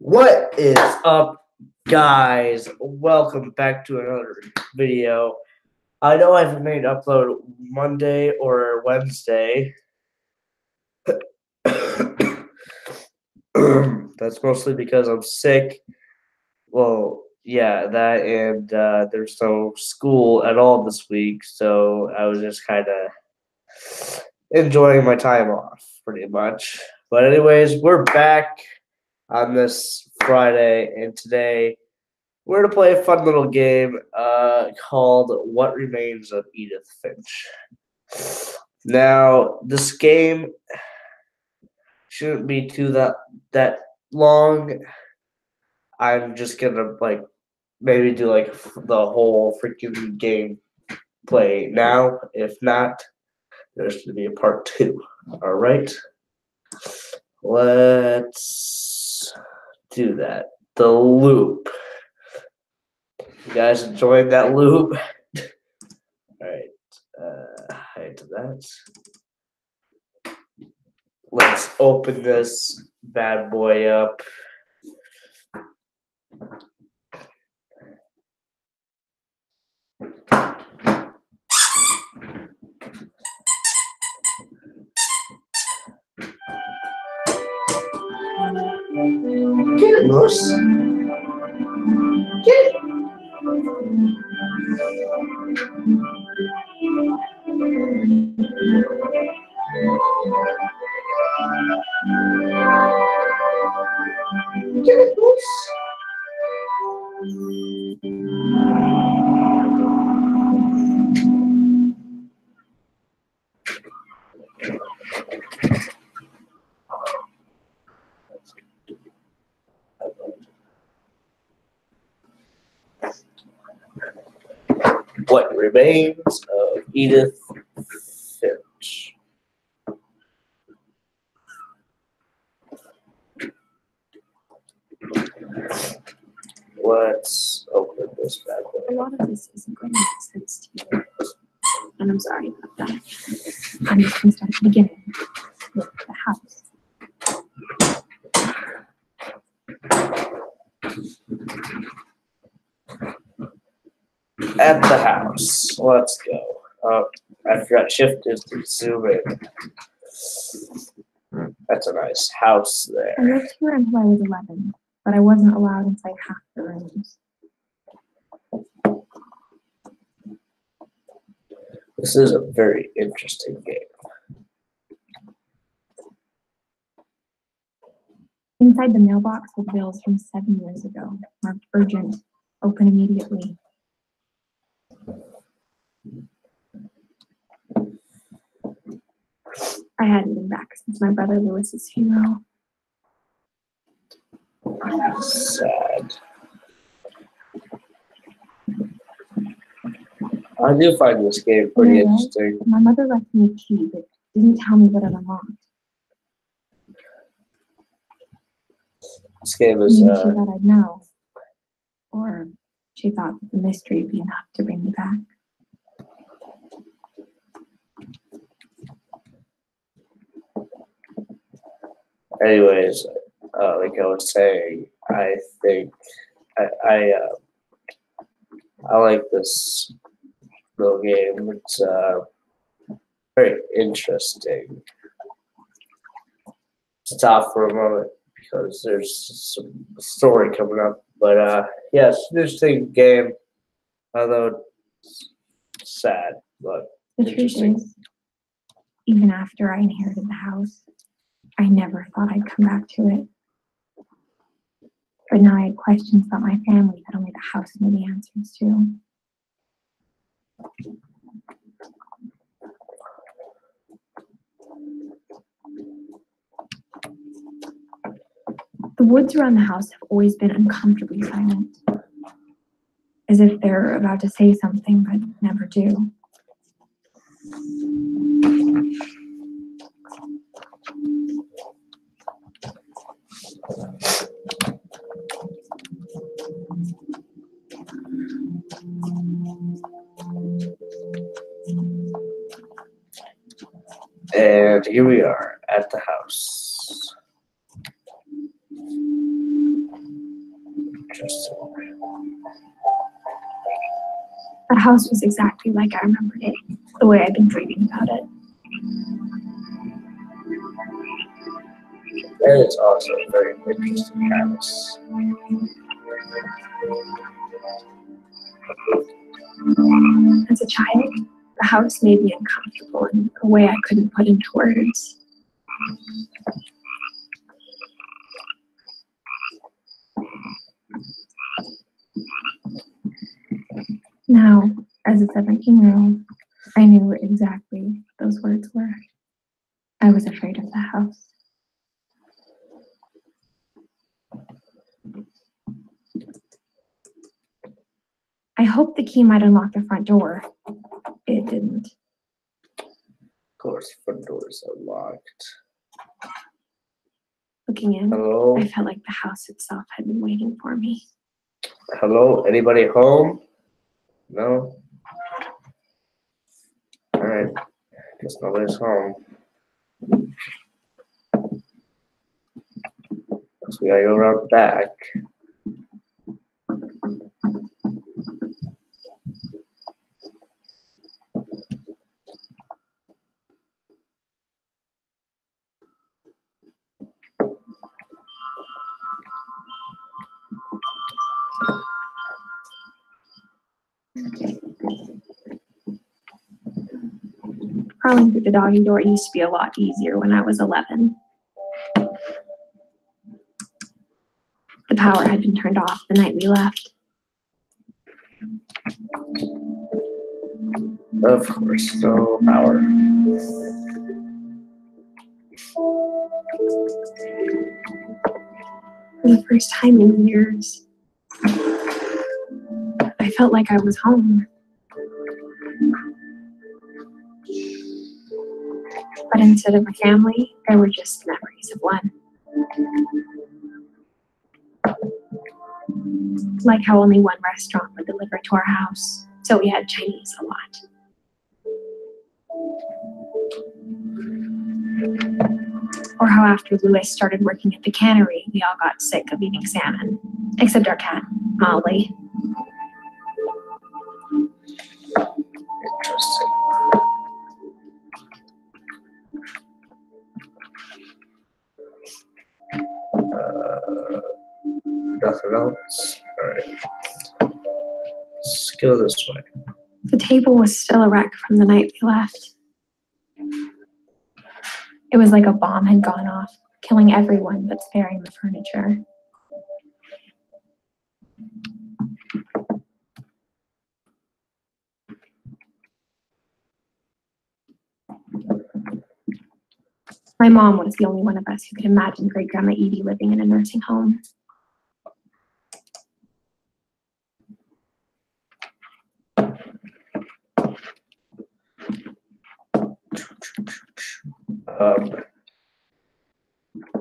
What is up, guys? Welcome back to another video. I know I haven't made an upload Monday or Wednesday. That's mostly because I'm sick. Well, yeah, that and there's no school at all this week, so I was just kind of enjoying my time off, pretty much. But anyways, we're back on this Friday, and today we're going to play a fun little game called What Remains of Edith Finch. Now, this game shouldn't be that long. I'm just going to maybe do the whole freaking game play now. If not, there's going to be a part 2. All right. Let's do that. The loop. You guys enjoying that loop? All right. Hide to that. Let's open this bad boy up. Get it, Moose. Get it. Get it, Moose. What Remains of Edith Finch. Let's open this bad boy. A lot of this isn't going to make sense to you, and I'm sorry about that. I'm just going to start at the beginning with the house. At the house. Let's go. I forgot shift is to zoom in. That's a nice house I there. lived here until I was 11, but I wasn't allowed inside half the rooms. This is a very interesting game. Inside the mailbox were bills from 7 years ago, marked urgent, open immediately. I hadn't been back since my brother Lewis's funeral. Sad. I do find this game pretty interesting. My mother left me a key, but didn't tell me what it unlocked. This game is Maybe she thought I'd know. Or she thought that the mystery would be enough to bring me back. anyways, like I was saying, I think I like this little game. It's very interesting. Stop for a moment because there's some story coming up. But yes, interesting game. Although it's sad, but The truth is, even after I inherited the house, I never thought I'd come back to it. But now I had questions about my family that only the house knew the answers to. The woods around the house have always been uncomfortably silent, as if they're about to say something but never do. And here we are at the house. Interesting. The house was exactly like I remembered it, the way I'd been dreaming about it. And it's also a very interesting house. As a child, the house made me uncomfortable in a way I couldn't put into words. Now, as a 17-year-old, I knew what exactly those words were. I was afraid of the house. I hoped the key might unlock the front door. It didn't. Of course, front doors are locked. Looking in, Hello? I felt like the house itself had been waiting for me. Hello? Anybody home? No? Alright. Guess nobody's home. So we gotta go around back. Crawling through the doggy door used to be a lot easier when I was 11. The power had been turned off the night we left. Of course, no power. For the first time in years, I felt like I was home. But instead of a family, there were just memories of one. Like how only one restaurant would deliver to our house, so we had Chinese a lot. Or how after Louis started working at the cannery, we all got sick of eating salmon, except our cat, Molly. Interesting. Nothing else? Alright. Let's go this way. The table was still a wreck from the night we left. It was like a bomb had gone off, killing everyone but sparing the furniture. My mom was the only one of us who could imagine Great-Grandma Edie living in a nursing home.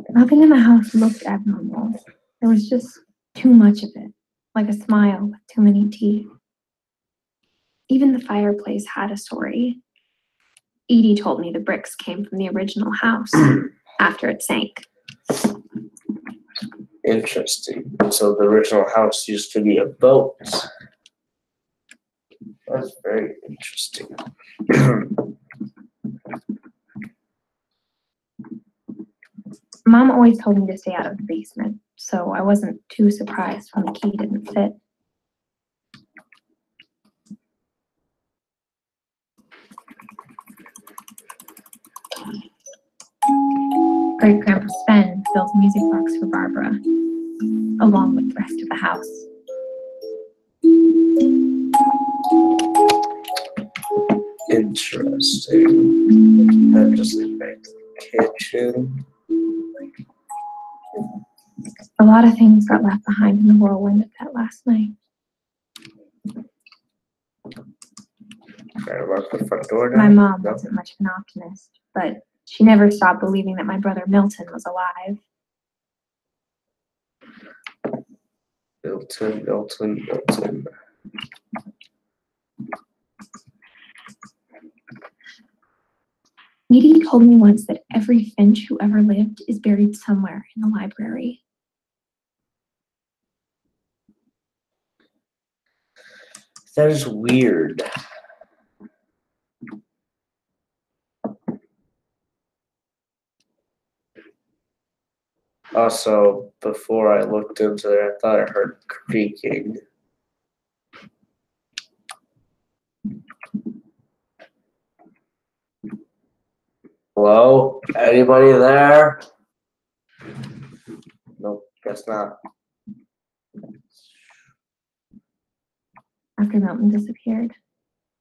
Nothing in the house looked abnormal. There was just too much of it, like a smile with too many teeth. Even the fireplace had a story. Edie told me the bricks came from the original house after it sank. Interesting. So the original house used to be a boat. That's very interesting. Mom always told me to stay out of the basement, so I wasn't too surprised when the key didn't fit. Great-Grandpa Sven built a music box for Barbara, along with the rest of the house. Interesting. That just like back to the kitchen. A lot of things got left behind in the whirlwind of that last night. Trying to lock the front door now. My mom No? wasn't much of an optimist, but she never stopped believing that my brother Milton was alive. Milton. Edie told me once that every finch who ever lived is buried somewhere in the library. That is weird. Also, before I looked into it, I thought I heard creaking. Hello? Anybody there? Nope, guess not. After Milton disappeared,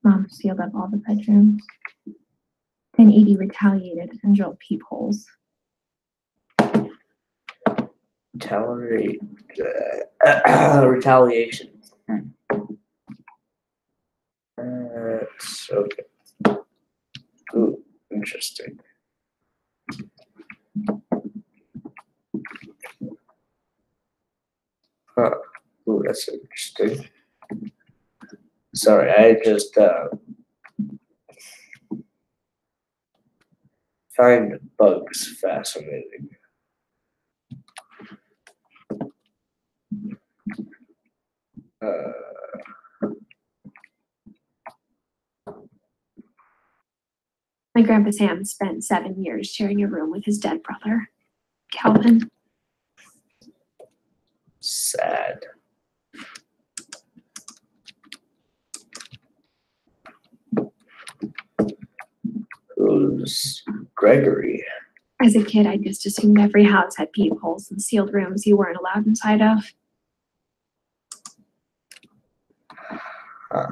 Mom sealed up all the bedrooms. Then Edie retaliated and drilled peepholes. Retaliation. That's okay. Ooh, interesting. Huh. Ooh, that's interesting. Sorry, I just find bugs fascinating. My Grandpa Sam spent 7 years sharing a room with his dead brother, Calvin. Sad. Who's Gregory? As a kid, I just assumed every house had peepholes and sealed rooms you weren't allowed inside of. Huh.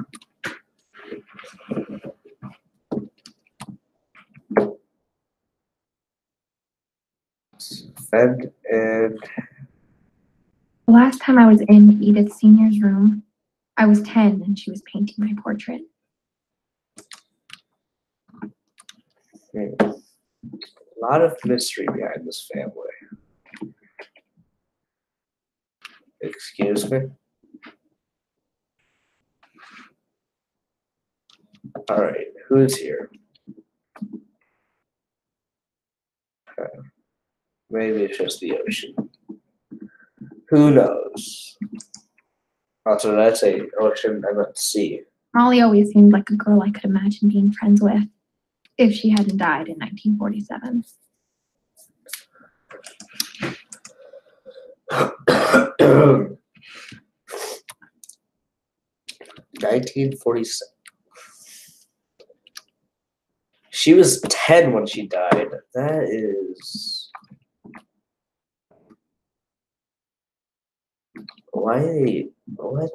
Fed and The last time I was in Edith Sr.'s room, I was 10 and she was painting my portrait. a lot of mystery behind this family. Excuse me? All right, who's here? Maybe it's just the ocean. Who knows? Also, did I say ocean? I meant sea. Molly always seemed like a girl I could imagine being friends with if she hadn't died in 1947. 1947. She was 10 when she died. That is. Why? What?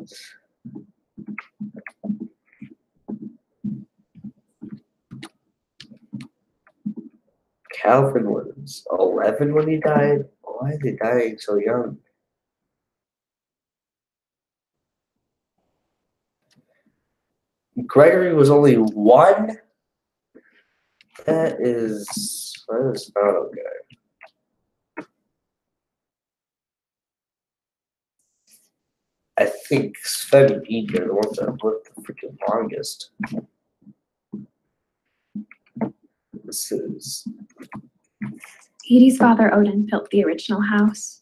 Calvin was 11 when he died. Why is he dying so young? Gregory was only 1? That is not okay. I think Sven and Edith are the ones that lived the freaking longest. This is Edie's father, Odin, built the original house.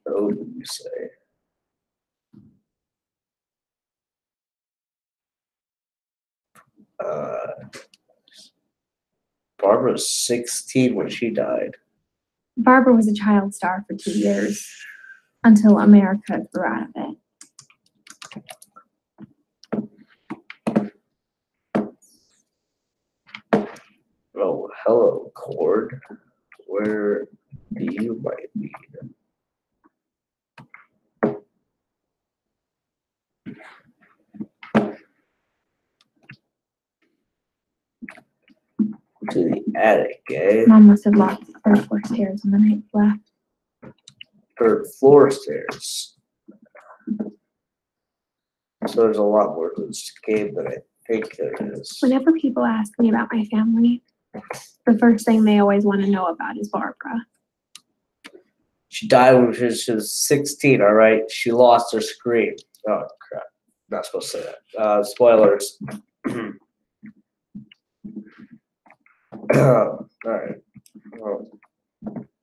Odin, you say. Barbara was 16 when she died. Barbara was a child star for 2 years until America grew out of it. Oh, hello, Cord. Where do you might be? To the attic, eh? Mom must have locked the third floor stairs on the night we left. Third floor stairs. So there's a lot more to this game than I think there is. Whenever people ask me about my family, the first thing they always want to know about is Barbara. She died when she was 16, all right? She lost her scream. Oh, crap. Not supposed to say that. Spoilers. All right. Well,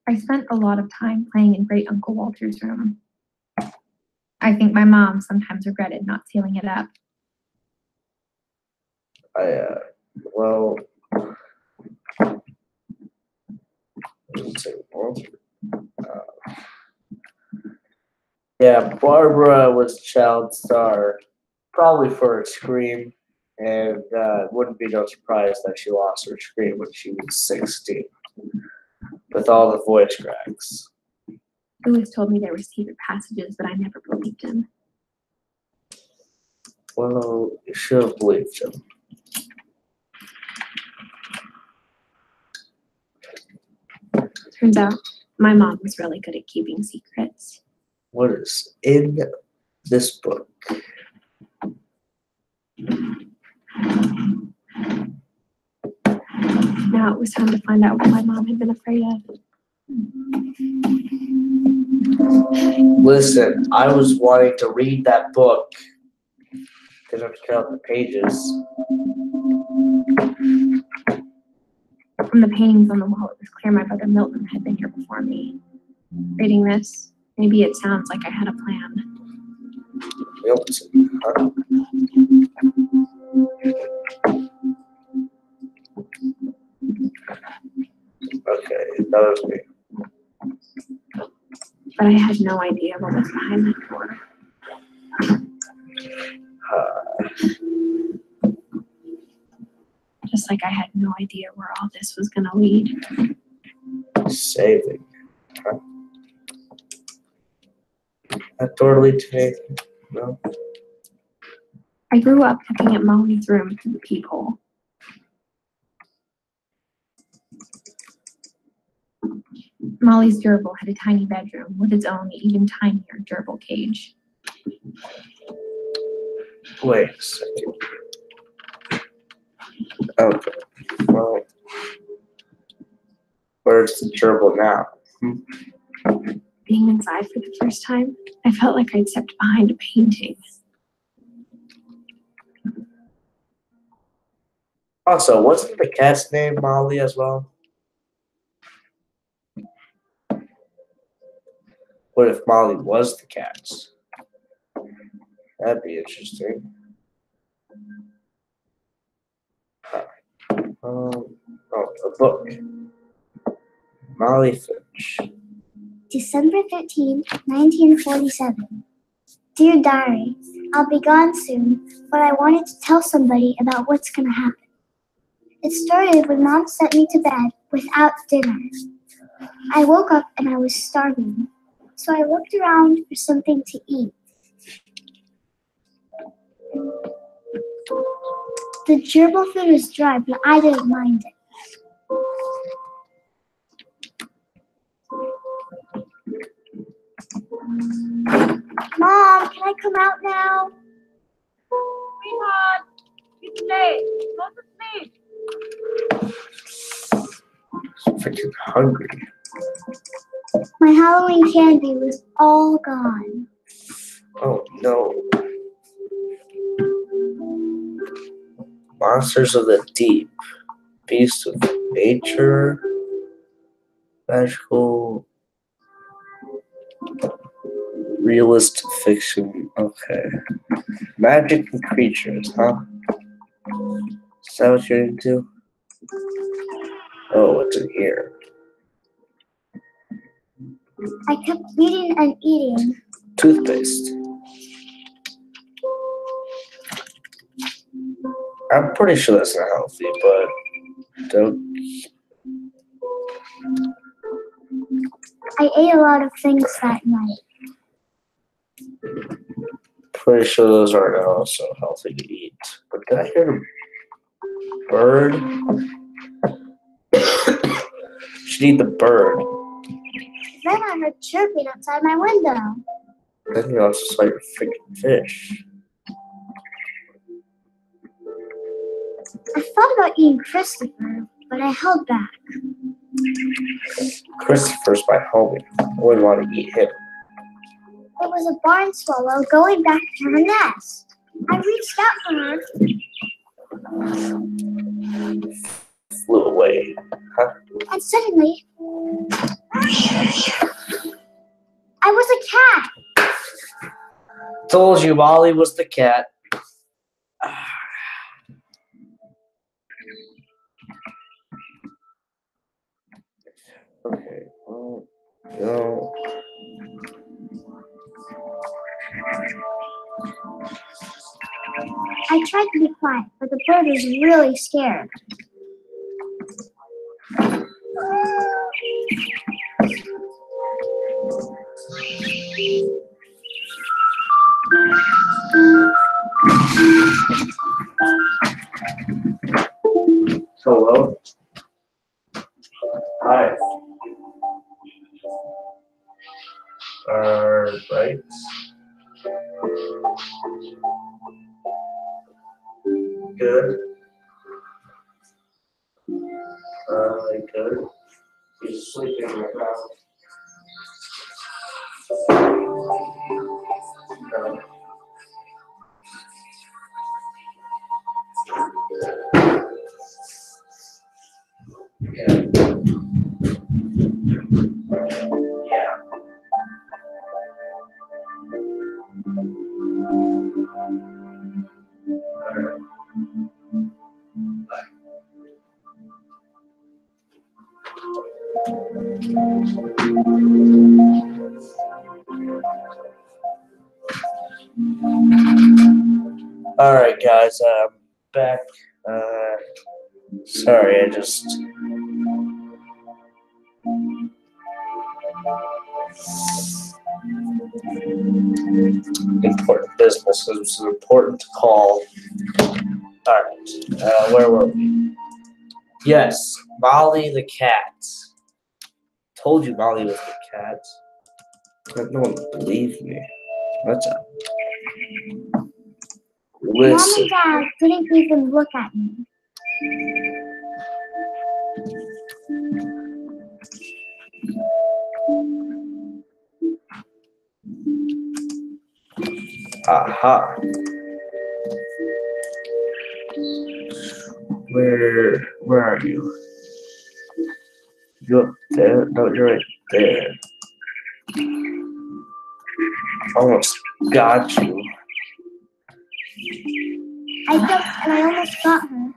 I spent a lot of time playing in Great Uncle Walter's room. I think my mom sometimes regretted not sealing it up. Well, let's see, yeah, Barbara was child star, probably for her scream, and it wouldn't be no surprise that she lost her scream when she was 16, with all the voice cracks. Lewis told me there were secret passages, but I never believed him. Well, you should have believed him. Turns out my mom was really good at keeping secrets. What is in this book? Now it was time to find out what my mom had been afraid of. Listen, I was wanting to read that book. Didn't have to count the pages. From the paintings on the wall, it was clear my brother Milton had been here before me. Reading this, maybe it sounds like I had a plan. Milton, huh? Okay, that was me. But I had no idea what was behind that door. Just like I had no idea where all this was going to lead. Saving. Huh? That door lead to me? No. I grew up looking at Molly's room through the peephole. Molly's gerbil had a tiny bedroom with its own even tinier gerbil cage. Wait a second. Okay. Well, where's the gerbil now? Being inside for the first time, I felt like I'd stepped behind a painting. Also, wasn't the cat's name Molly as well? What if Molly was the cat's? That'd be interesting. Oh, a book. Molly Finch. December 13, 1947. Dear Diary, I'll be gone soon, but I wanted to tell somebody about what's going to happen. It started when Mom sent me to bed without dinner. I woke up and I was starving, so I looked around for something to eat. The gerbil food was dry, but I didn't mind it. Mom, can I come out now? Sweetheart, it's late. Go to sleep. I'm freaking hungry. My Halloween candy was all gone. Oh no. Monsters of the Deep. Beasts of Nature. Magical. Realist fiction. Okay. Magic and creatures, huh? Is that what you're into? Oh, what's in here? I kept reading and eating. Toothpaste. I'm pretty sure that's not healthy, but don't. I ate a lot of things that night. Pretty sure those aren't also healthy to eat. But did I hear a bird? Should eat the bird. Then I heard chirping outside my window. Then you also saw your freaking fish. I thought about eating Christopher, but I held back. Christopher's my homie. I wouldn't want to eat him. It was a barn swallow going back to her nest. I reached out for her. Flew away. Huh? And suddenly, I was a cat. Told you Molly was the cat. Okay. Well, no. I tried to be quiet, but the bird was really scared. Hello. Hi. Right. Good. Good. He's sleeping right now. Yeah. Yeah. All right, guys. Back. Sorry, I just. Important business. It was important to call. All right. Where were we? Yes, Molly the cat. Told you Molly was the cat. But no one believed me. What's up? Mom Listen. and Dad didn't even look at me. Aha. Where are you? You're up there. No, you're right there. Almost got you. I jumped and I almost got her.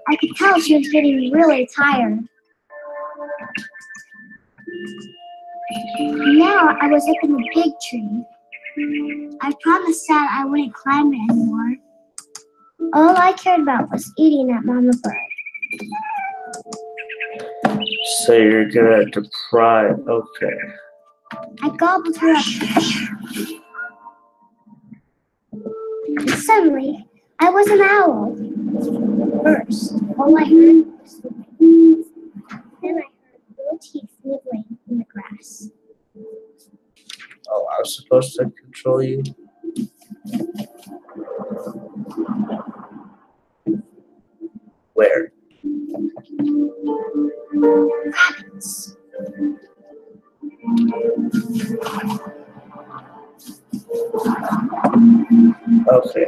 I could tell she was getting really tired. Now I was up in the big tree. I promised Dad I wouldn't climb it anymore. All I cared about was eating that mama bird. So you're gonna deprive. Okay. I gobbled her up. Suddenly, I was an owl. First, all I heard was the wind. Then I heard little teeth nibbling in the grass. Oh, I was supposed to control you. Where? Rabbits. Okay.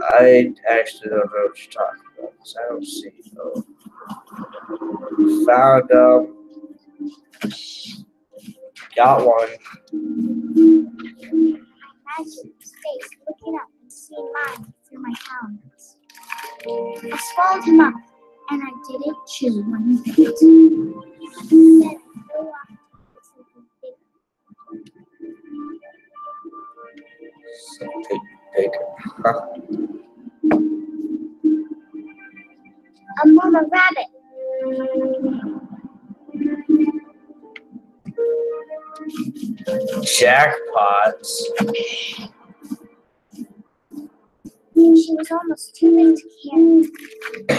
I actually don't know what you're talking about because I don't see. Oh. Found got one. I imagined his face looking up and seeing mine through my talons. I swallowed him up, and I didn't chew one bit. Then I flew off to something bigger. Something bigger. Huh. A mama rabbit. Jackpots. She was almost too big to carry. I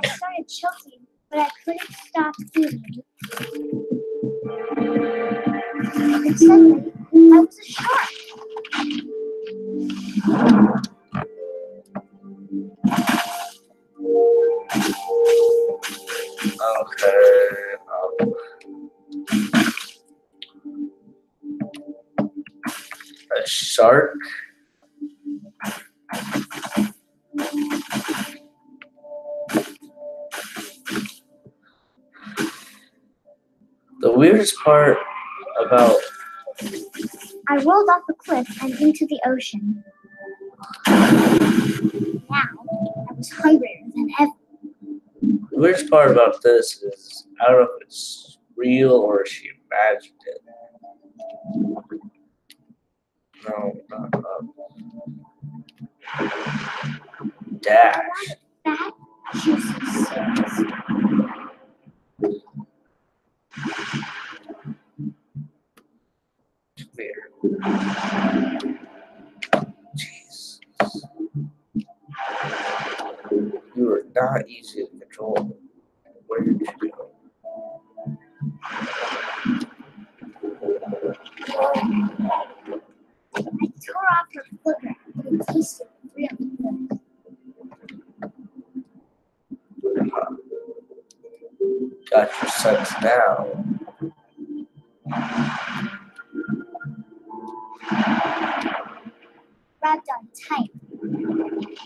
started choking, but I couldn't stop eating. And suddenly, I was a shark. Okay. A shark. weirdest part about I rolled off a cliff and into the ocean. Now, I was hungrier than ever. the weirdest part about this is I don't know if it's real or she imagined it. No, not dash. Fat, juicy sauce. Weird. Jeez. You are not easy to control. Where did you go? I tore off her foot wrap, but it tasted really good. Got your sense now. Grabbed on tight.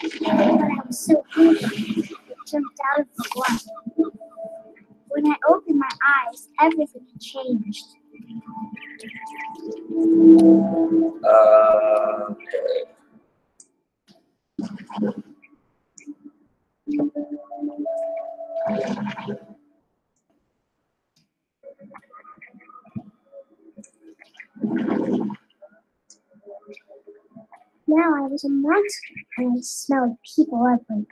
But I was so hungry, it jumped out of the blood. When I opened my eyes, everything had changed. Okay. Now I was a monster, and I smelled people everywhere.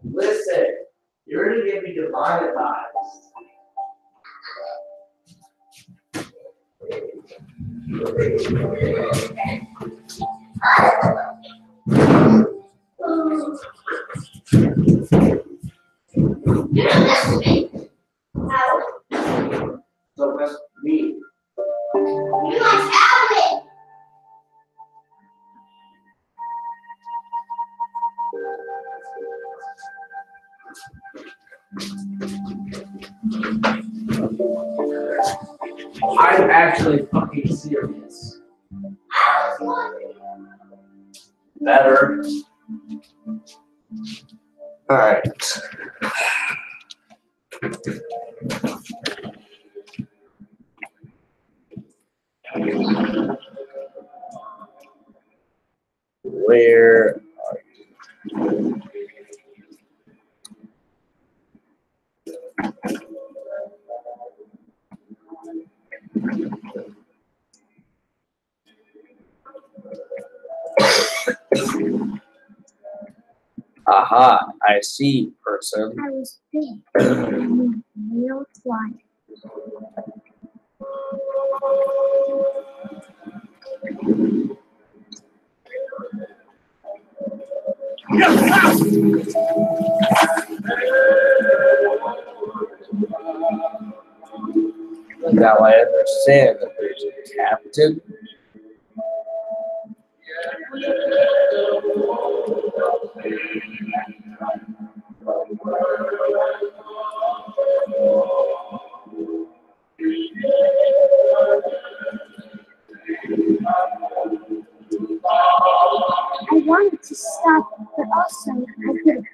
Listen, you're going to get me demonetized. So that's me. You must have it! I'm actually fucking serious. Better. Alright. Where are you? Aha, I see, person. I was big and moved real quiet. Now I understand that there's a captain. I wanted to stop, but also I couldn't.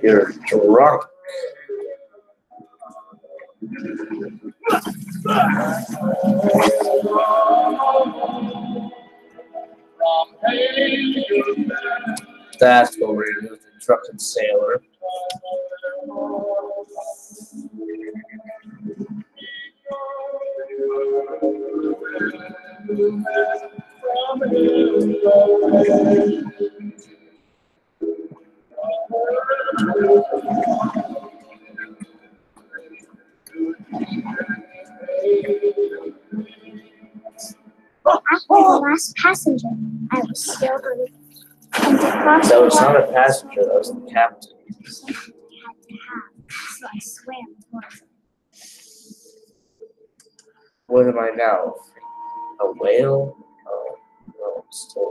You're drunk. That's what we're gonna do with the drunken sailor. As the last passenger, I was still hungry. And to cross That the was not water, a passenger, that was the captain. something I had to have, so I swam towards it. What am I now? A whale? Oh, no, still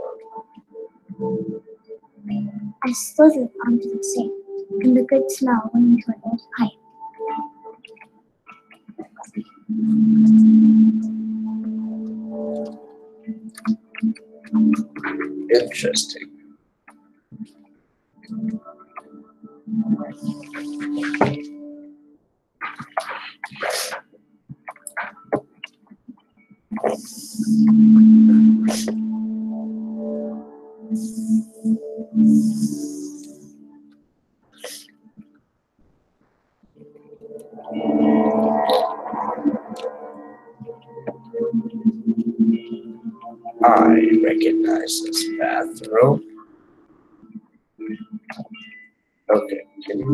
I slithered onto the sand, and the good smell went into an old pipe. interesting. I recognize this bathroom. Okay, can you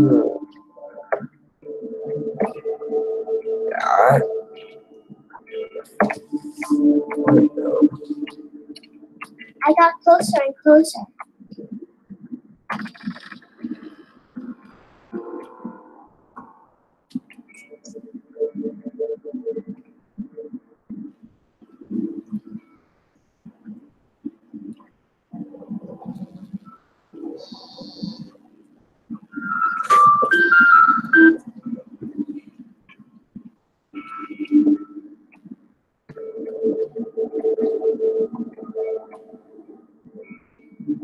not? No. I got closer and closer.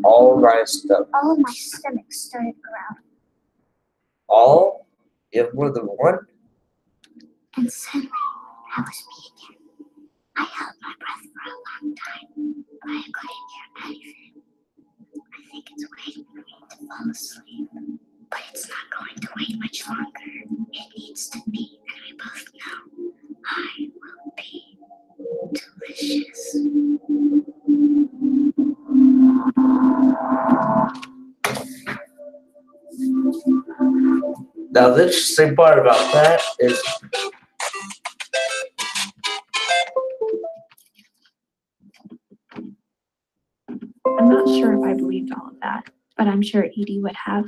All rised up. All my stomach started growling, All? You have more than one? and suddenly I was me again. I held my breath for a long time, but I couldn't hear anything. I think it's waiting for me to fall asleep, but it's not going to wait much longer. It needs to be, and we both know I will be delicious. Now, the interesting part about that is I'm not sure if I believed all of that, but I'm sure Edie would have.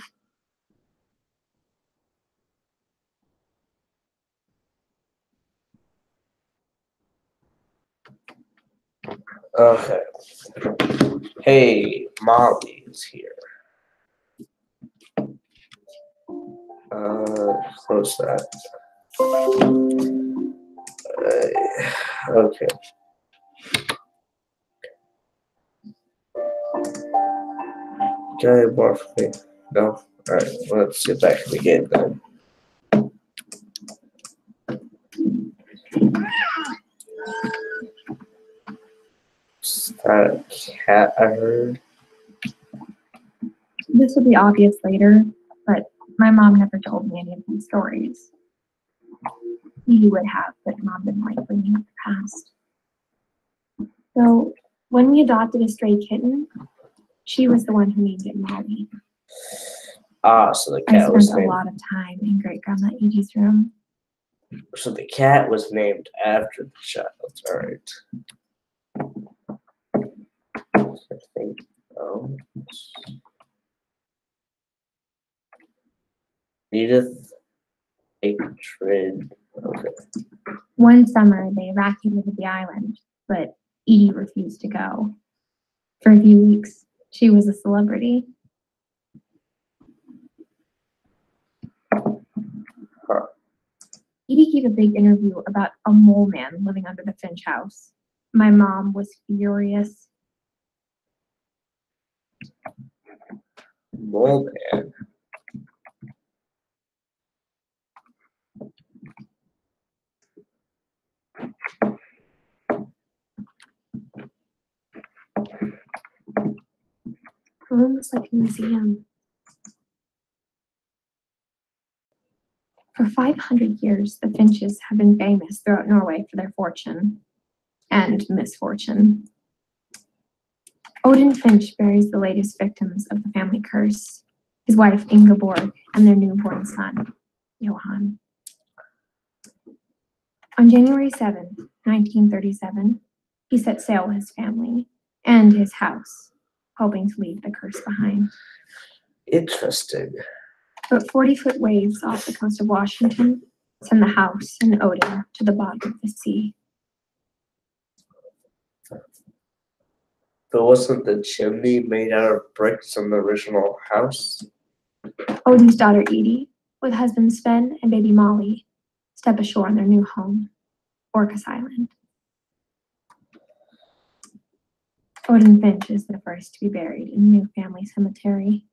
okay. Hey, Molly is here. Close that. Okay. Can I more for me? No? Alright, let's get back to the game then. Is that a cat I heard? This will be obvious later, but my mom never told me any of these stories. Edie would have, but Mom didn't like bringing up the past. So when we adopted a stray kitten, she was the one who named it Molly. Ah, so the I cat was spent a named. lot of time in Great Grandma Edie's room. So the cat was named after the child. Alright. I think. Edith Hatred. Okay. One summer, they evacuated the island, but Edie refused to go. For a few weeks, she was a celebrity. Huh. Edie gave a big interview about a mole man living under the Finch house. My mom was furious. Mole man. Her room was like a museum. For 500 years, the Finches have been famous throughout Norway for their fortune and misfortune. Odin Finch buries the latest victims of the family curse, his wife Ingeborg and their newborn son, Johan. On January 7, 1937, He set sail with his family and his house, hoping to leave the curse behind. Interesting. But 40-foot waves off the coast of Washington send the house and Odin to the bottom of the sea. But wasn't the chimney made out of bricks in the original house? Odin's daughter Edith, with husband Sven and baby Molly, step ashore on their new home, Orcas Island. Odin Finch is the first to be buried in the new family cemetery.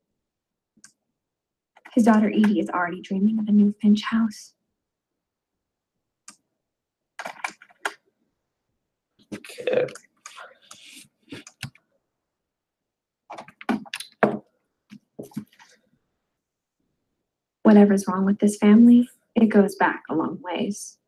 His daughter Edie is already dreaming of a new Finch house. Okay. Whatever's wrong with this family, it goes back a long ways.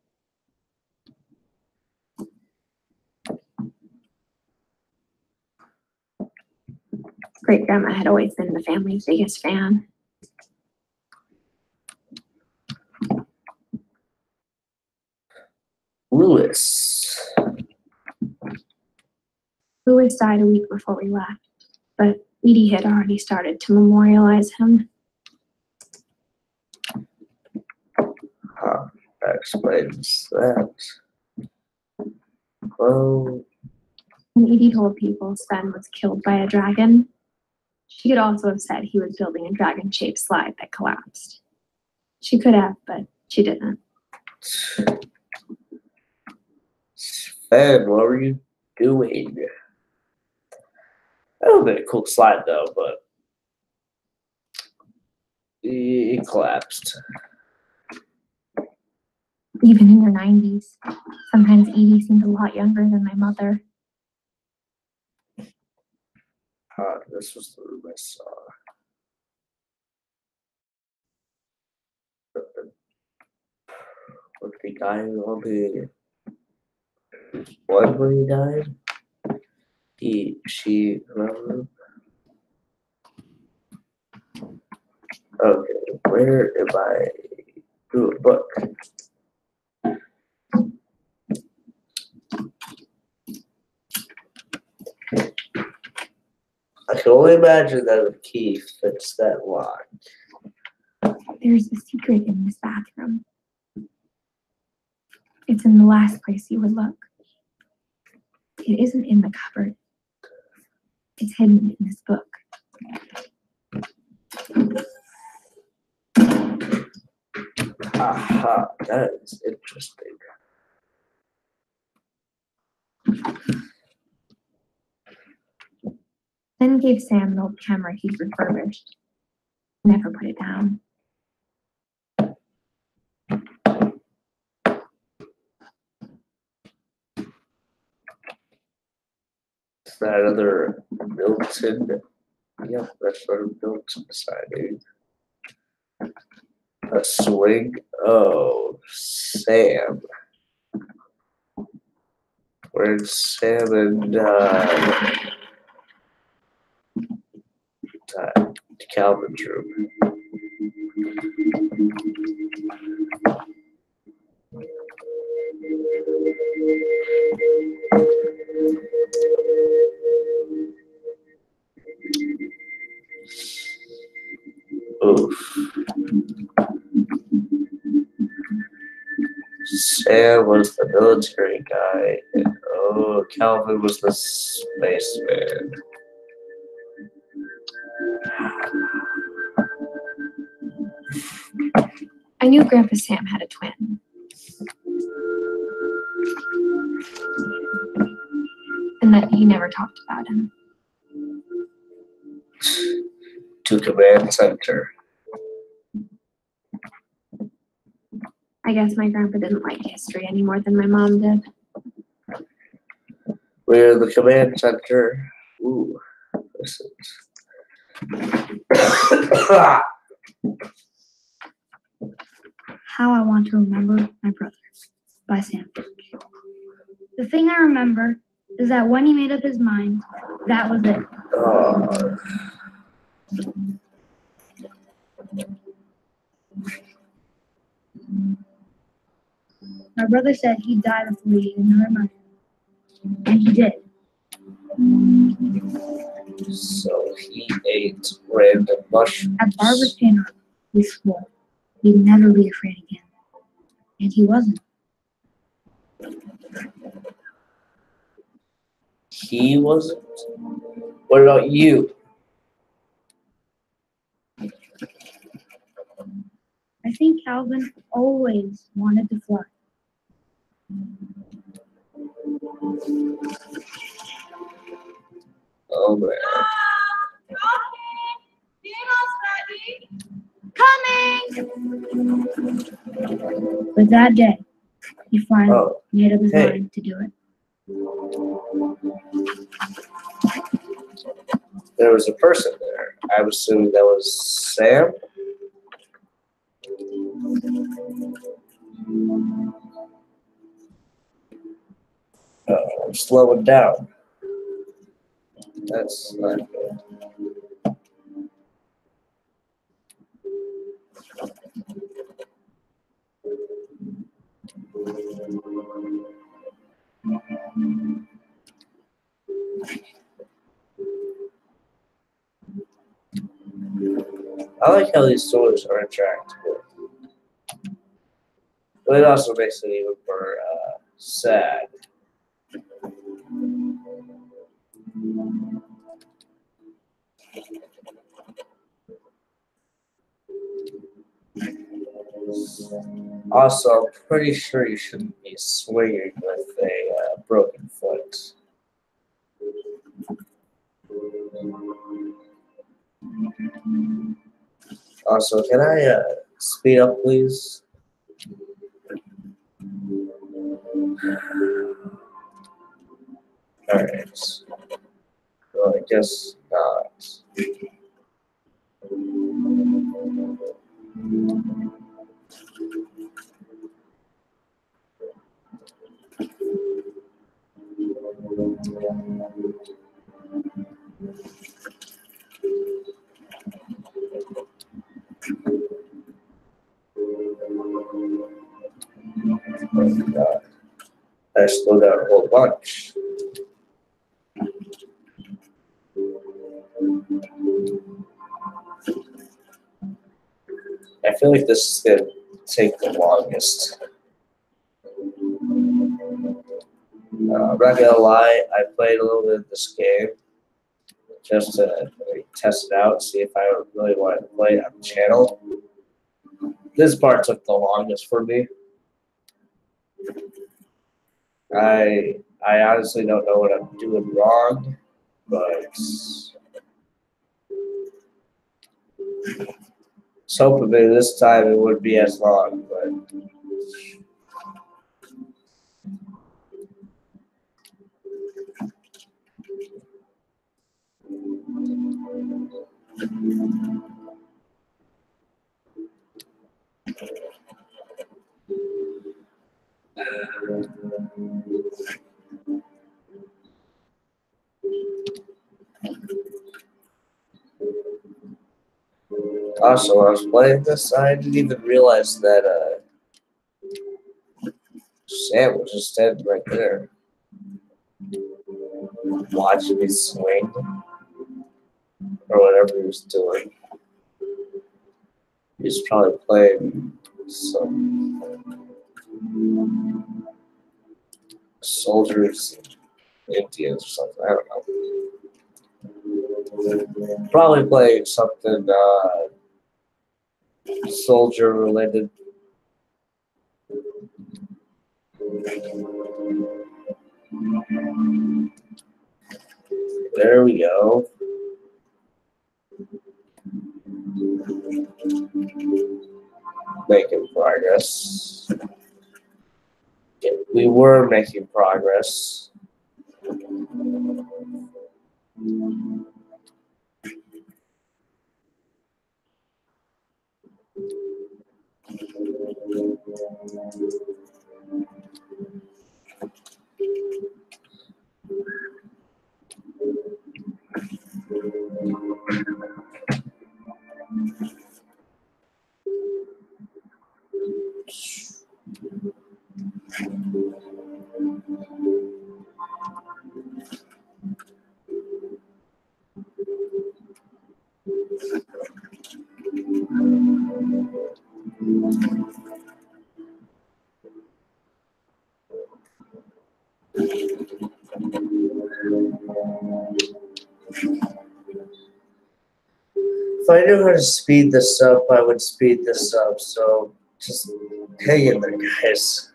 Great grandma had always been the family's biggest fan. Lewis. Lewis died a week before we left, but Edie had already started to memorialize him. That explains that. Well, When Edie told people Sven was killed by a dragon, she could also have said he was building a dragon-shaped slide that collapsed. She could have, but she didn't. Sven, what were you doing? That would have been a cool slide though, but it collapsed. Even in her 90s, sometimes Edie seemed a lot younger than my mother. This was the room I saw. What the guy on the one when he died? She, whoever. Okay, where am I? Ooh, a book. I can only imagine that a key fits that lock. There's a secret in this bathroom. It's in the last place you would look. It isn't in the cupboard. It's hidden in this book. Aha, that is interesting. Then gave Sam an old camera he'd refurbished. Never put it down. Is that another Milton? Yep, that's another Milton siding. A swing? Oh, Sam. Where's Sam and Calvin's room? Oof. Sam was the military guy, and oh, Calvin was the spaceman. I knew Grandpa Sam had a twin. And that he never talked about him. To command center. I guess my grandpa didn't like history any more than my mom did. We're the command center. Ooh, this is. How I Want to Remember My Brother by Sam. The thing I remember is that when he made up his mind, that was it. Oh. My brother said he'd die before he even remembered. And he did. So he ate random mushrooms. At Barbara's funeral, we swore we'd never be afraid again. And he wasn't. He wasn't? What about you? I think Calvin always wanted to fly. Oh man. But that day, he finally Oh, made up his hey. mind to do it. There was a person there. I'm assuming that was Sam. I'm slowing down. That's not good. I like how these stories are interactive. But it also makes it even more sad. Also, I'm pretty sure you shouldn't be swinging with a broken foot. Also, can I speed up, please? Alright. Well, I guess not. I still got a whole bunch. I feel like this is going to take the longest. I'm not gonna lie, I played a little bit of this game just to test it out, see if I really wanted to play it on the channel. This part took the longest for me. I honestly don't know what I'm doing wrong, but was hoping maybe this time it wouldn't be as long, but also, when I was playing this, I didn't even realize that Sam was just standing right there, watching me swing, or whatever he was doing. He was probably playing some soldiers, Indians, or something. I don't know. Probably playing something soldier related. There we go. Making progress. Yeah, we were making progress. If I knew how to speed this up, I would speed this up. So just hang in there, guys.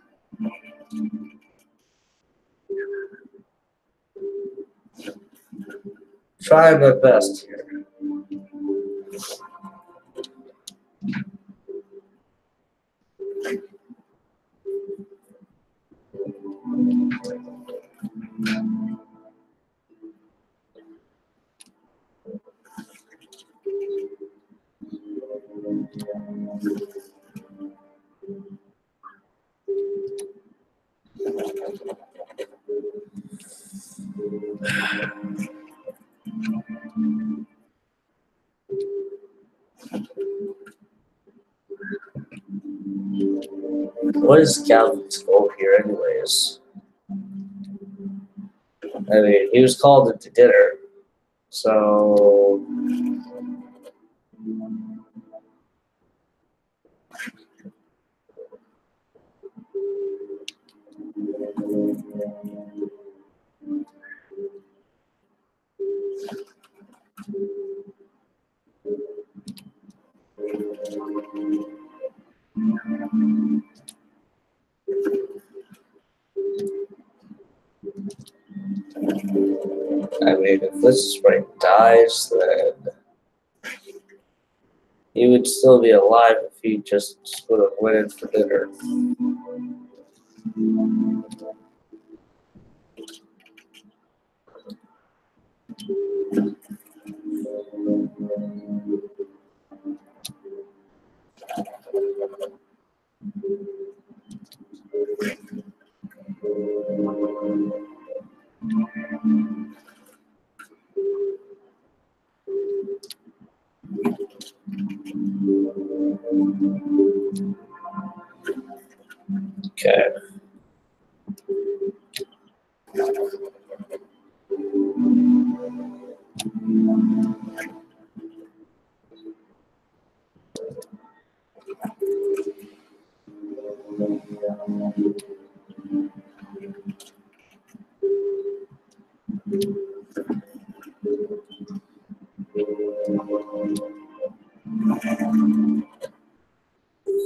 Try my best here. What is Calvin's goal here, anyways? I mean, he was called into dinner, so I mean, if this spring dies, then he would still be alive if he just would have went in for dinner. Okay.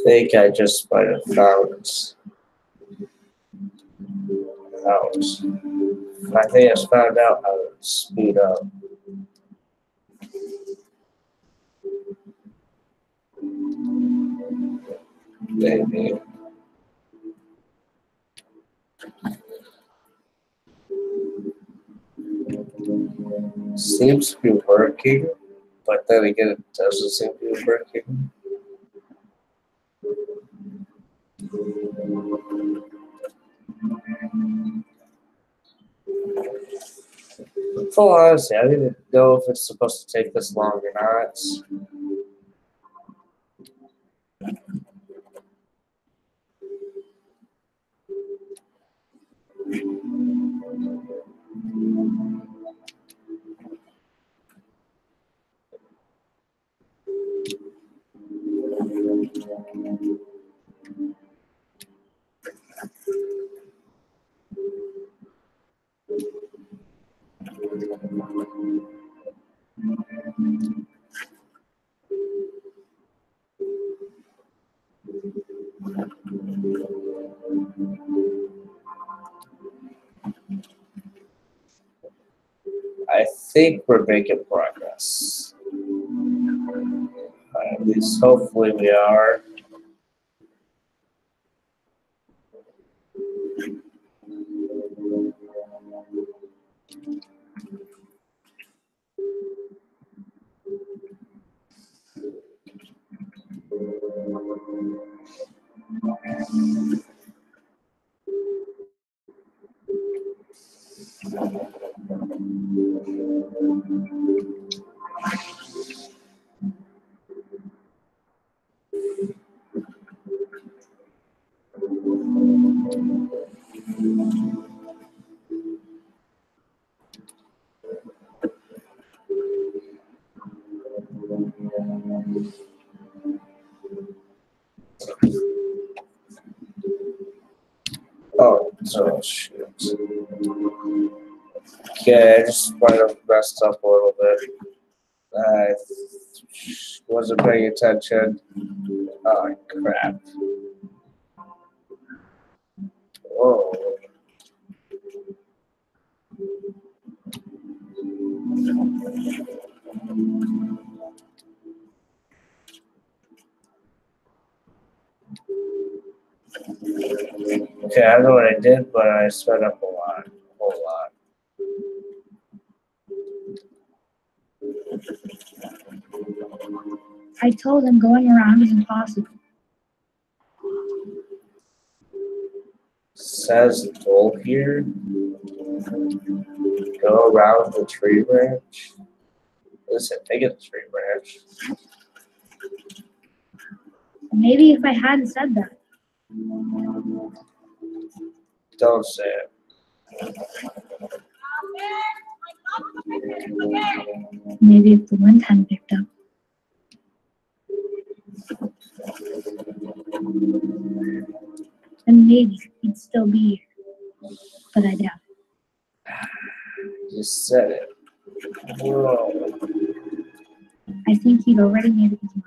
I think I just might have found out. I think I just found out how to speed up. Maybe. Seems to be working, but then again, it doesn't seem to be working. Full honesty, I don't even know if it's supposed to take this long or not. I think we're making progress. At least hopefully we are. Oh, so shoot. Okay, I just might have messed up a little bit. I wasn't paying attention. Oh, crap. Whoa. Okay, I know what I did, but I sped up a whole lot. I told him going around is impossible. Says the goal here. Go around the tree branch. Listen, take it the tree branch. Maybe if I hadn't said that. Don't say it. Maybe if the wind hadn't picked up. Then maybe he'd still be here. But I doubt it. You said it. Whoa. I think he'd already made up his mind.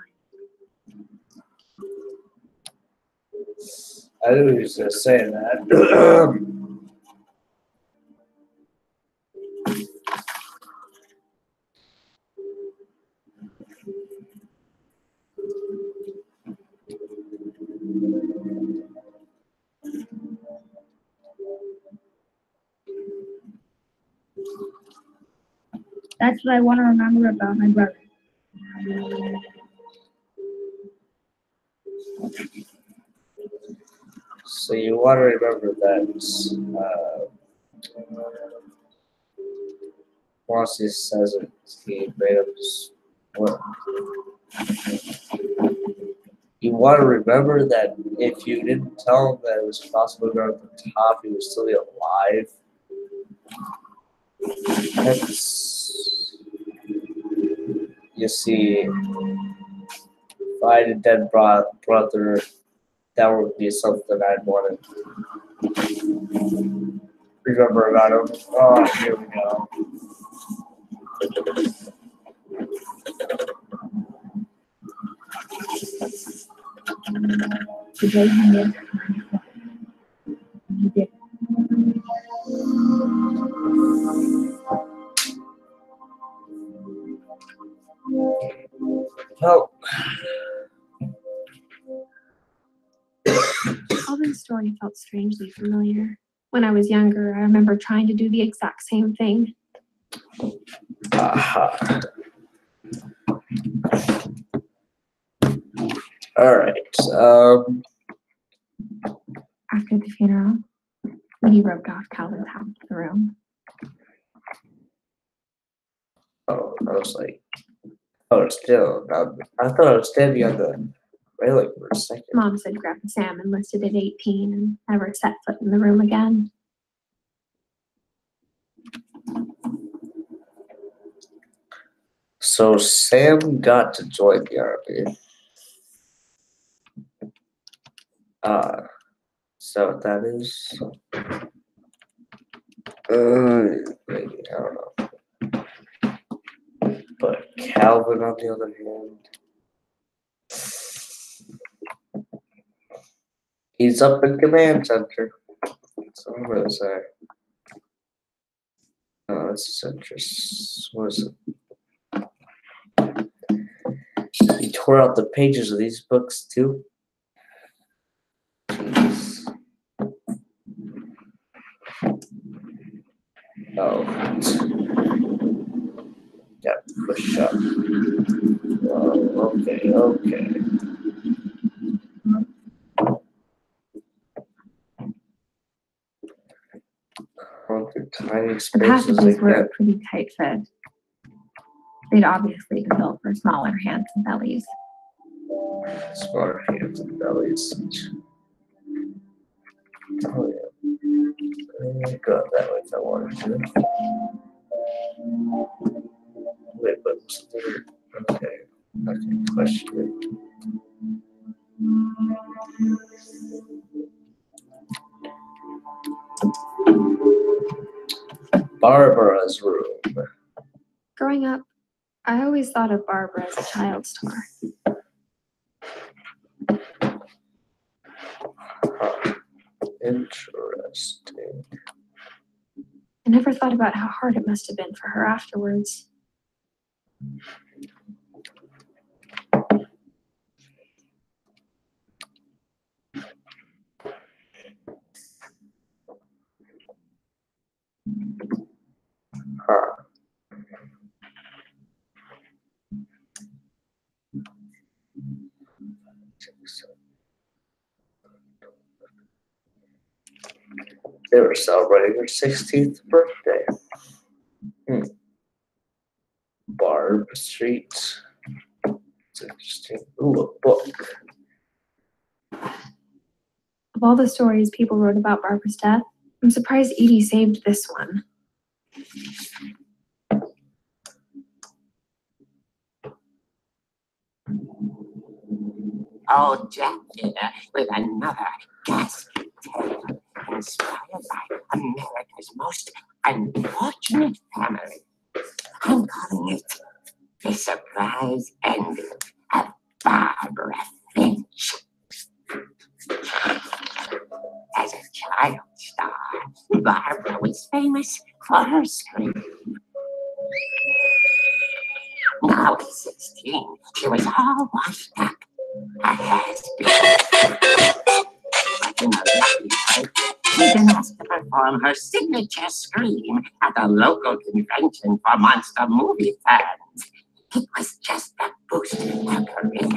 I knew he was going to say that. That's what I want to remember about my brother. So you want to remember that Mossy says it, he made up his what? You want to remember that if you didn't tell him that it was possible to go to the top, he would still be alive. That's, you see, if I had a dead brother, that would be something I'd want to remember about him. Oh, here we go. The day he made up his mind. He did. Well, Alvin's story felt strangely familiar. When I was younger, I remember trying to do the exact same thing. aha. All right. After the funeral, Minnie roped off Calvin's half of the room. Oh, I was like, oh, still. I thought I was standing on the railing for a second. Mom said Grandpa Sam enlisted at 18 and never set foot in the room again. So Sam got to join the army. So that is. Maybe, I don't know. But Calvin, on the other hand, he's up in command center. That's what I'm gonna say. Oh, that's interesting. What is it? He tore out the pages of these books too. Jeez. Oh, got push up. Oh, okay. Tiny The spaces passages like were that. a pretty tight fit. They'd obviously been built for smaller hands and bellies. Smaller hands and bellies. Oh yeah. I go that way if I wanted to. Wait, but okay. I can question it. Barbara's room. Growing up, I always thought of Barbara as a child star. Interesting. I never thought about how hard it must have been for her afterwards. Huh. They were celebrating her 16th birthday. Barb Street. It's interesting. Ooh, a book. Of all the stories people wrote about Barbara's death, I'm surprised Edie saved this one. Oh, Jack here with another ghastly tale inspired by America's most unfortunate family. I'm calling it The Surprise Ending of Barbara Finch. As a child star, Barbara was famous for her scream. Now at 16, she was all washed up. A has-been. But in a lucky break, she'd been asked to perform her signature scream at a local convention for monster movie fans. It was just a boost her career.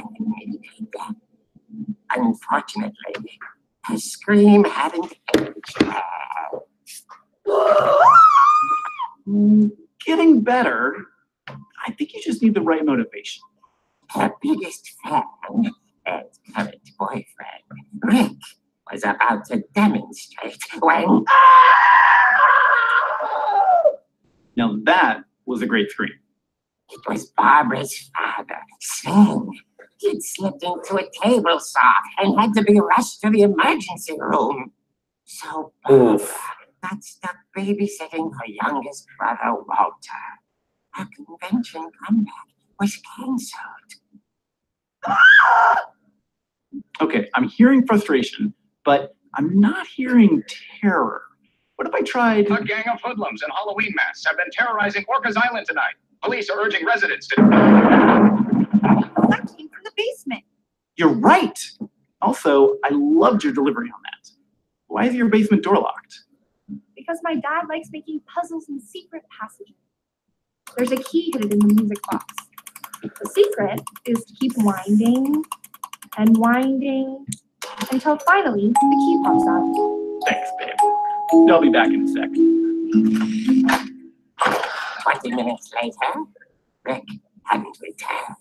Unfortunately, her scream hadn't aged well. Getting better. I think you just need the right motivation. Her biggest fan and current boyfriend, Rick, was about to demonstrate when... Now that was a great scream. It was Barbara's father, Sven. He'd slipped into a table saw and had to be rushed to the emergency room. So Barbara got stuck babysitting her youngest brother, Walter. Her convention comeback was canceled. Okay, I'm hearing frustration, but I'm not hearing terror. What if I tried... A gang of hoodlums in Halloween masks have been terrorizing Orcas Island tonight. Police are urging residents to... That came from the basement. You're right! Also, I loved your delivery on that. Why is your basement door locked? Because my dad likes making puzzles in secret passages. There's a key hidden in the music box. The secret is to keep winding and winding until finally the key pops out. Thanks, babe. I'll be back in a sec. 20 minutes later, Rick hadn't returned.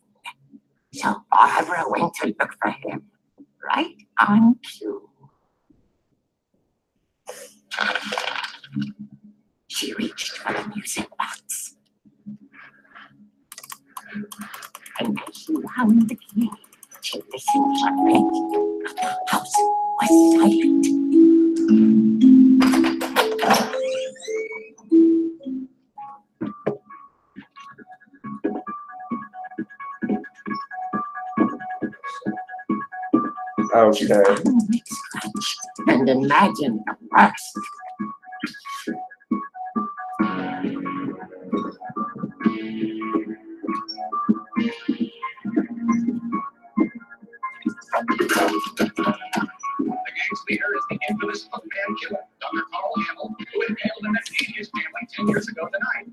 So Barbara went to look for him, right on cue. She reached for the music box. And as she wound the key, she listened for Rick. But the house was silent. Okay. Rick scratched and imagined the worst. The gang's leader is the infamous Hookman killer, Dr. Carl Hamill, who impaled and then ate his family 10 years ago tonight.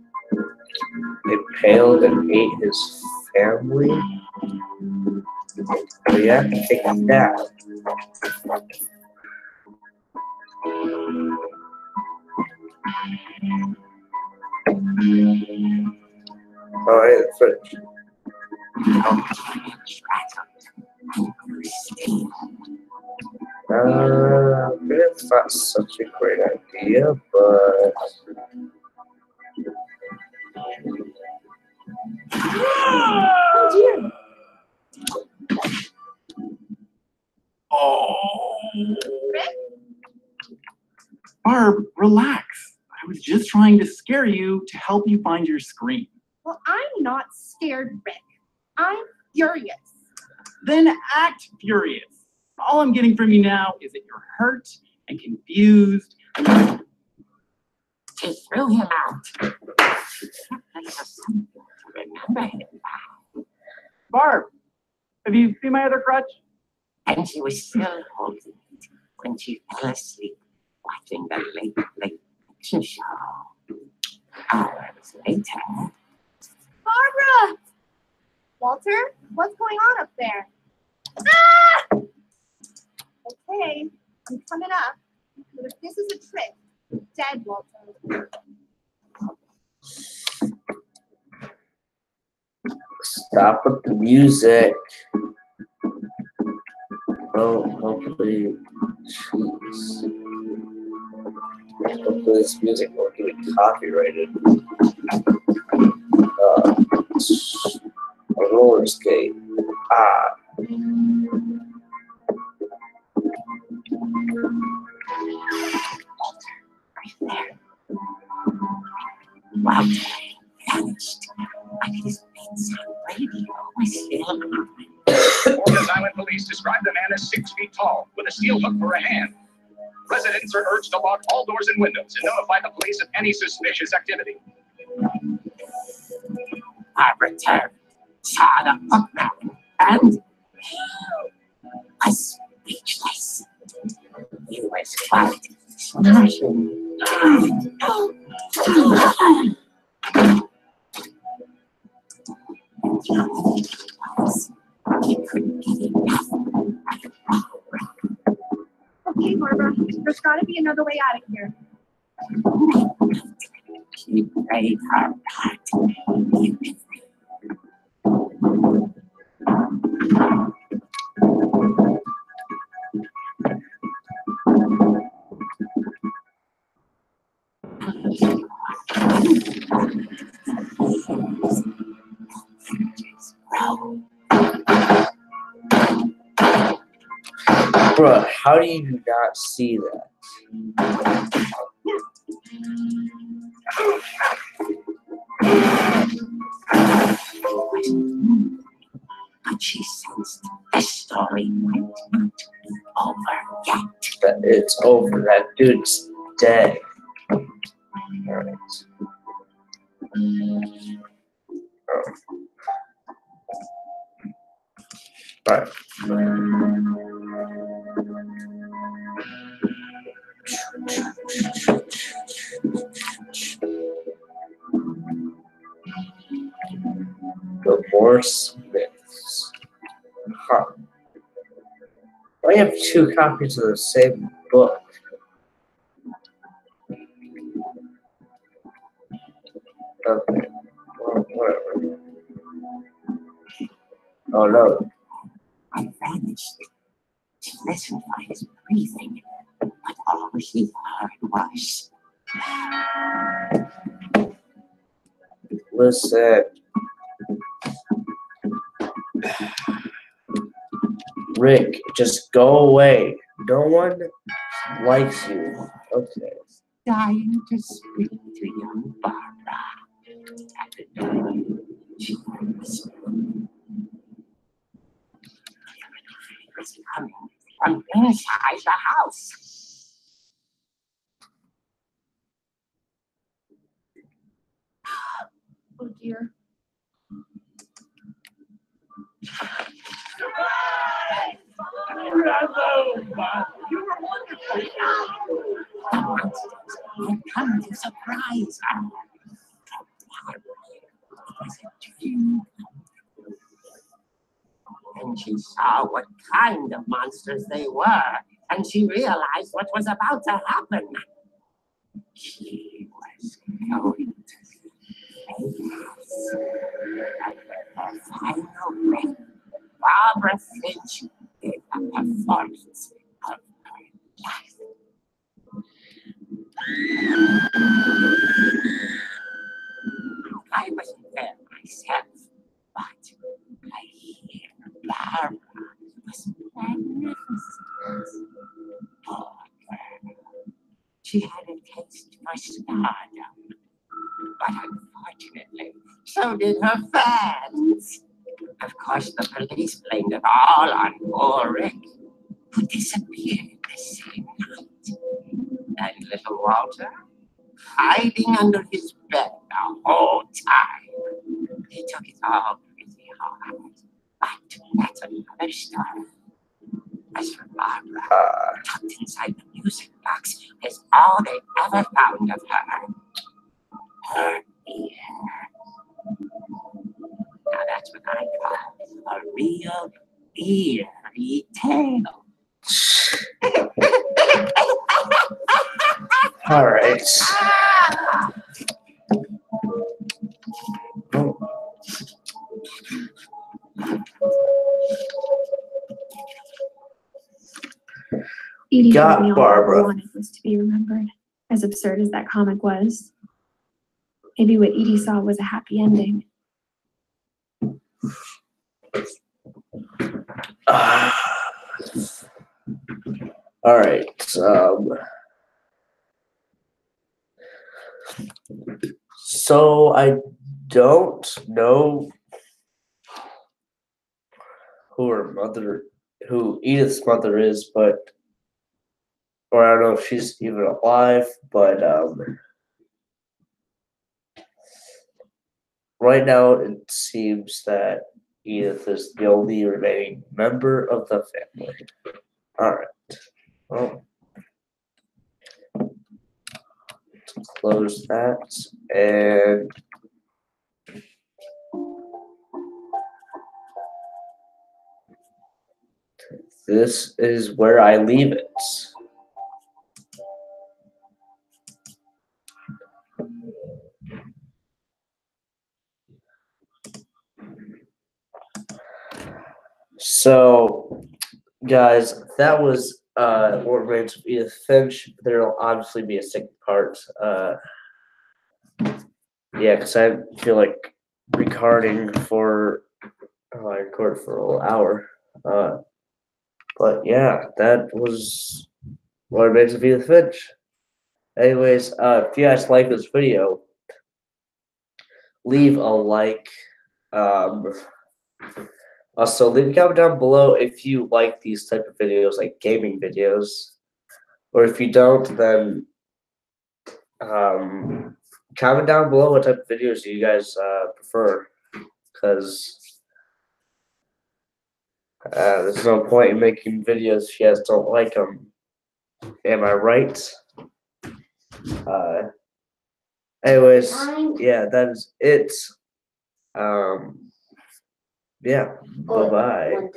Impaled and ate his family? So you have to take that. Alright, French. It's not such a great idea, but Oh dear. Oh. Barb, relax. I was just trying to scare you to help you find your screen. Well, I'm not scared, Rick. I'm furious. Then act furious. All I'm getting from you now is that you're hurt and confused. She threw him out. Remember him. Barb, have you seen my other crutch? And she was still holding it when she fell asleep watching the late action show. Hours later. Barbara! Walter, what's going on up there? Ah! Okay, I'm coming up. But if this is a trick, you're dead, Walter. Stop with the music. Oh, hopefully, jeez. Hopefully this music won't get copyrighted. A roller skate. Walter vanished, but his bedside radio was still on. Florida Island police describe the man as 6 feet tall, with a steel hook for a hand. Residents are urged to lock all doors and windows and notify the police of any suspicious activity. Barbara turned, saw the hook man, and was speechless. He was quite smashing. He couldn't get enough. Okay, Barbara, there's got to be another way out of here. She played her part beautifully. Bruh, how do you not see that? But she sensed the story might not be over yet. That it's over. That dude's dead. Alright. Alright. The more Smiths. Huh. I have 2 copies of the same book. Okay. Well, whatever. Oh no. I vanished. She listened for his breathing, but all she heard was. Listen. Rick, just go away. No one likes you. Okay. Dying to speak to young Barbara. At the door, she whispered. It was coming from inside the house. Oh dear. Bravo, Bob. You were wonderful. The monsters had come to surprise her. It was a dream. Then she saw what kind of monsters they were, and she realized what was about to happen. She was going to face her final breath. Barbara Finch gave a performance of her life. I wasn't there myself, but I hear Barbara was magnificent. Poor girl. She had a taste for stardom. Unfortunately, so did her fans. Of course, the police blamed it all on poor Rick, who disappeared the same night. And little Walter, hiding under his bed the whole time. He took it all pretty hard. But that's another story. As for Barbara, tucked inside the music box is all they ever found of her. Her ear. Now that's what I call a real eerie tale. All right. Edie Got told me all Barbara. I wanted was to be remembered. As absurd as that comic was, maybe what Edie saw was a happy ending. All right. So I don't know who Edith's mother is, but or I don't know if she's even alive, but right now it seems that Edith is the only remaining member of the family. All right. Well, let's close that and this is where I leave it. So, guys, that was What Remains of Edith Finch. There'll obviously be a second part. Yeah, because I feel like recording for I recorded for a whole hour. But yeah, that was What Remains of Edith Finch. Anyways, if you guys like this video, leave a like. Also, leave a comment down below if you like these type of videos, like gaming videos, or if you don't, then comment down below what type of videos you guys prefer, because there's no point in making videos if you guys don't like them. Am I right? Anyways, yeah, that is it. Yeah, bye-bye.